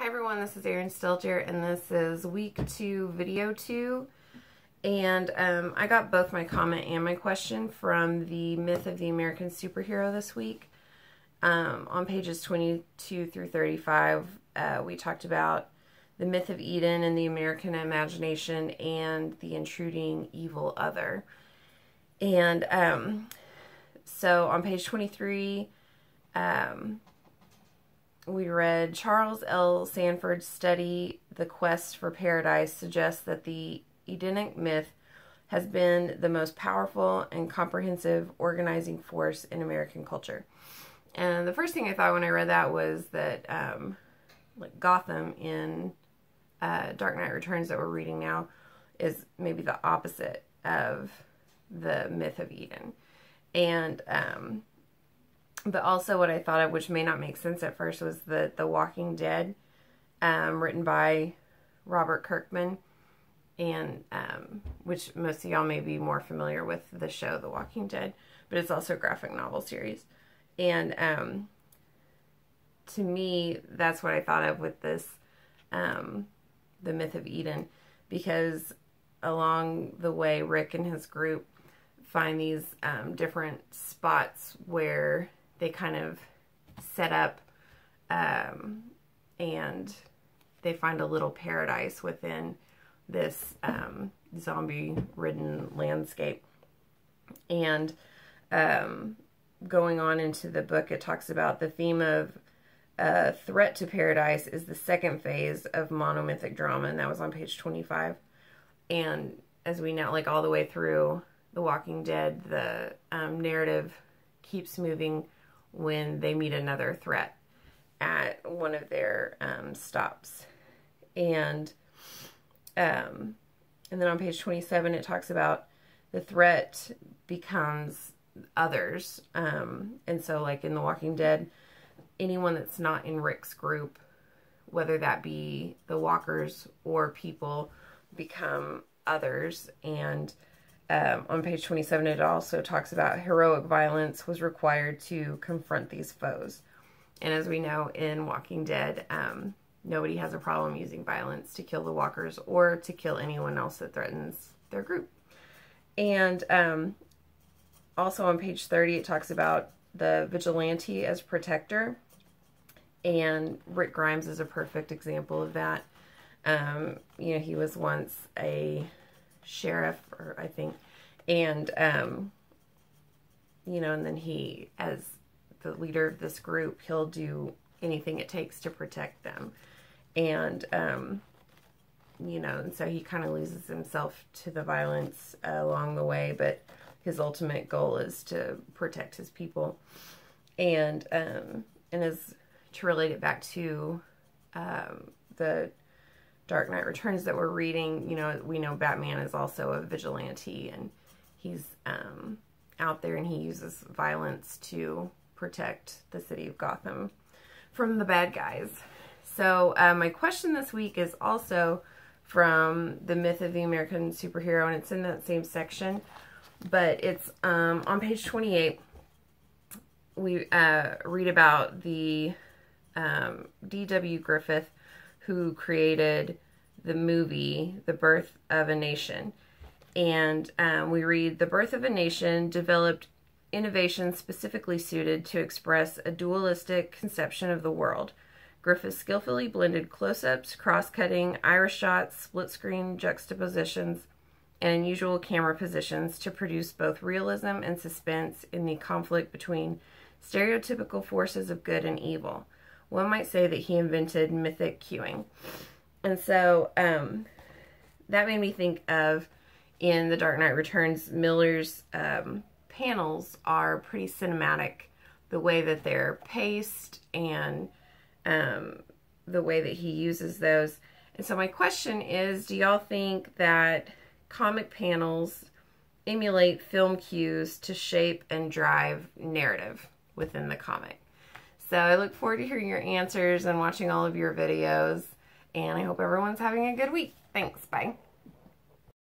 Hi everyone, this is Erin Stelter, and this is week 2, video 2. And I got both my comment and my question from the Myth of the American Superhero this week. On pages 22 through 35, we talked about the myth of Eden and the American imagination and the intruding evil other. And so on page 23, we read, Charles L. Sanford's study, The Quest for Paradise, suggests that the Edenic myth has been the most powerful and comprehensive organizing force in American culture. And the first thing I thought when I read that was that like Gotham in Dark Knight Returns that we're reading now is maybe the opposite of the myth of Eden. And but also what I thought of, which may not make sense at first, was The Walking Dead, written by Robert Kirkman, and which most of y'all may be more familiar with the show The Walking Dead, but it's also a graphic novel series. And to me, that's what I thought of with this, the myth of Eden, because along the way, Rick and his group find these different spots where they kind of set up and they find a little paradise within this zombie-ridden landscape. And going on into the book, it talks about the theme of threat to paradise is the second phase of monomythic drama, and that was on page 25. And as we know, like all the way through The Walking Dead, the narrative keeps moving when they meet another threat at one of their stops. And then on page 27, it talks about the threat becomes others. And so like in The Walking Dead, anyone that's not in Rick's group, whether that be the walkers or people, become others. And on page 27, it also talks about heroic violence was required to confront these foes. And as we know in Walking Dead, nobody has a problem using violence to kill the walkers or to kill anyone else that threatens their group. And also on page 30, it talks about the vigilante as protector. And Rick Grimes is a perfect example of that. You know, he was once a sheriff, or I think, and you know, and then he, as the leader of this group, he'll do anything it takes to protect them. And you know, and so he kind of loses himself to the violence along the way, but his ultimate goal is to protect his people. And as to relate it back to the Dark Knight Returns that we're reading, you know, we know Batman is also a vigilante, and he's out there and he uses violence to protect the city of Gotham from the bad guys. So my question this week is also from the Myth of the American Superhero, and it's in that same section, but it's on page 28. We read about the D.W. Griffith, who created the movie The Birth of a Nation. And we read, The Birth of a Nation developed innovations specifically suited to express a dualistic conception of the world. Griffith skillfully blended close-ups, cross-cutting, iris shots, split-screen juxtapositions, and unusual camera positions to produce both realism and suspense in the conflict between stereotypical forces of good and evil. One might say that he invented mythic cueing. And so that made me think of, in The Dark Knight Returns, Miller's panels are pretty cinematic. The way that they're paced and the way that he uses those. And so my question is, do y'all think that comic panels emulate film cues to shape and drive narrative within the comic? So I look forward to hearing your answers and watching all of your videos, and I hope everyone's having a good week. Thanks, bye.